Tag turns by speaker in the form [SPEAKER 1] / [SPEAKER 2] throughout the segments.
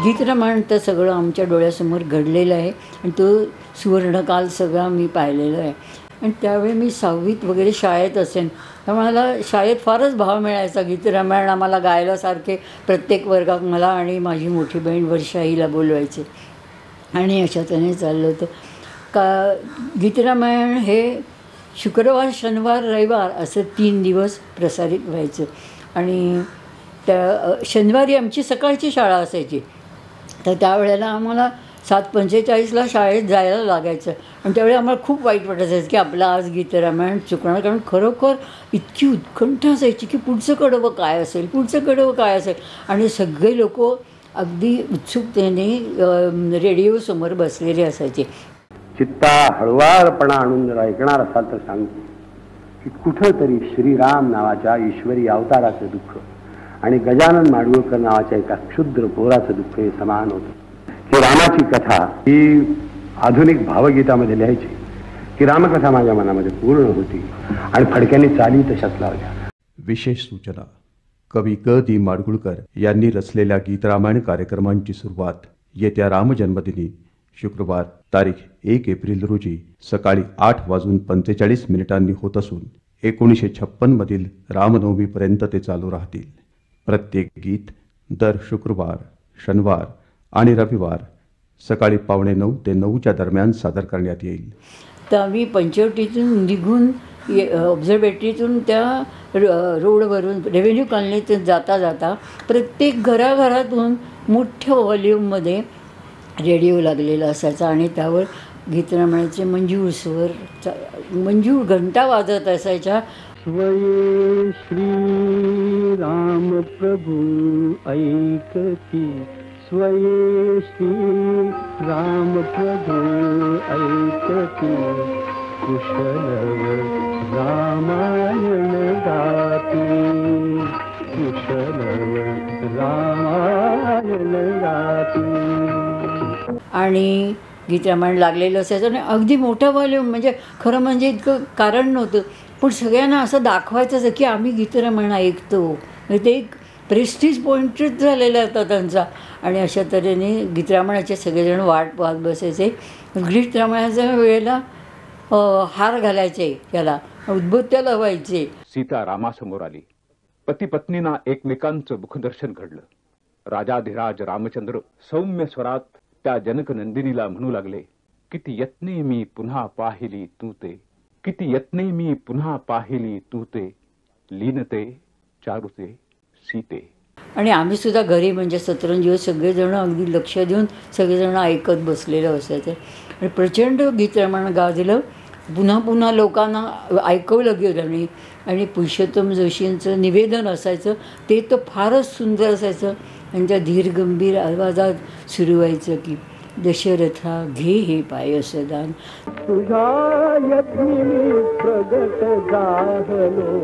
[SPEAKER 1] गीतरामायण तर सगळं आमच्या डोळ्यासमोर घडलेलं आहे आणि तो सुवर्णकाल सगळा मी पाहिलेला आहे. आणि त्यावेळी मी 6वीत वगैरे शाळेत असेन, त्यामुळे मला शाळेत फारच भाव मिळायचा. गीतरामायण आम्हाला गायला सारखे प्रत्येक वर्गात मला आणि माझी मोठी बहीण वर्षाईला बोलवायचे आणि अशा त्याने चाललं होतं. गीतरामायण हे शुक्रवार, शनिवार, रविवार असं 3 दिवस प्रसारित व्हायचं. आणि त्या शनिवारी आमची सकाळची शाळा असायची, तर त्यावेळेला आम्हाला 7:45ला शाळेत जायला लागायचं. आणि त्यावेळी आम्हाला खूप वाईट वाटायचं की आपलं आज गीतरामायण चुकणार, कारण खरोखर इतकी उत्कंठ असायची की पुढचं कडवं काय असेल, पुढचं कडवं काय असेल. आणि सगळे लोक अगदी उत्सुकतेने रेडिओसमोर बसलेले असायचे.
[SPEAKER 2] चित्ता हळवारपणा आणून जर ऐकणार असाल तर सांगतो की कुठंतरी श्रीराम नावाच्या ईश्वरी अवताराचं दुःख आणि गजानन माडगूळकर नावाच्या एका क्षुद्र पोराचं दुःख हे समान होतं. की रामाची कथा ही आधुनिक भावगीतामध्ये लिहायची की रामकथा माझ्या मनामध्ये पूर्ण होती आणि फडक्यांनी चाली तशाच लावल्या.
[SPEAKER 3] विशेष सूचना. कवी ग दी माडगूळकर यांनी रचलेल्या गीतरामायण कार्यक्रमांची सुरुवात येत्या रामजन्मदिनी शुक्रवार तारीख 1 एप्रिल रोजी सकाळी 8:45 होत असून 1956 मधील रामनवमीपर्यंत ते चालू राहतील. प्रत्येक गीत दर शुक्रवार, शनिवार आणि रविवार सकाळी 8:45 ते 9च्या दरम्यान सादर करण्यात येईल.
[SPEAKER 1] तर आम्ही पंचवटीतून निघून ऑब्झर्वेटरीतून त्या रोडवरून रेव्हेन्यू कॉलनीतून जाता जाता प्रत्येक घराघरातून मोठ्या व्हॉल्यूममध्ये रेडिओ लागलेला असायचा आणि त्यावर गीतरामायणाचे मंजूळ स्वर, मंजूळ घंटा वाजत असायच्या.
[SPEAKER 4] स्वये श्री राम प्रभु ऐकती, स्वये श्री राम प्रभु ऐकती, कुशलव रामायण गाती, कुशलव रामायण गाती.
[SPEAKER 1] आणि गीतरामायण लागलेलं असायचं आणि अगदी मोठा व्हॉल्यूम, म्हणजे खरं म्हणजे इतकं कारण नव्हतं, पण सगळ्यांना असं दाखवायचं की आम्ही गीतरामायण ऐकतो. ते एक प्रेस्टीज पॉईंटच झालेला होता त्यांचा. आणि अशा तऱ्हेने गीतरामायणाचे सगळेजण वाट पाहत बसायचे. गीतरामायणाच्या वेळेला हार घालायचे, त्याला उद्बत्त्याला व्हायचे.
[SPEAKER 5] सीता रामासमोर आली. पती पत्नींना एकमेकांचं मुखदर्शन घडलं. राजाधिराज रामचंद्र सौम्य स्वरात त्या जनक नंदिनीला म्हणू लागले, किती यत्ने मी पुन्हा पाहिली तू ते, किती यत्ने मी पुन्हा पाहिली तू ते, लीनते चारुते सीते.
[SPEAKER 1] आणि आम्ही सुद्धा घरी म्हणजे सतरंजीवर सगळेजण अगदी लक्ष देऊन सगळेजण ऐकत बसलेलं असायचं. आणि प्रचंड गीतरामायण गाजलं. पुन्हा पुन्हा लोकांना ऐकवलं गेलं. आणि पुरुषोत्तम जोशींचं निवेदन असायचं, ते तर फारच सुंदर असायचं. त्यांच्या धीरगंभीर आवाजात सुरू व्हायचं की दशरथा घे हे पायसदान.
[SPEAKER 4] तुझा यज्ञी प्रगट जाहलो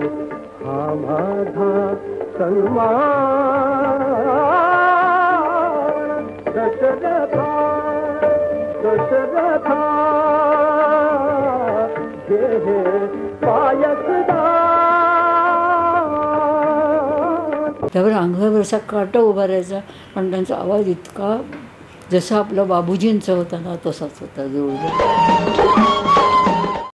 [SPEAKER 4] हा माझा सन्मान, दशरथा दशरथा घे हे पायसदान.
[SPEAKER 1] त्यावर अंगावर असा काटा उभा राहायचा, पण त्यांचा आवाज इतका जसा आपला बाबूजींचा होता ना तसाच होता जवळजवळ.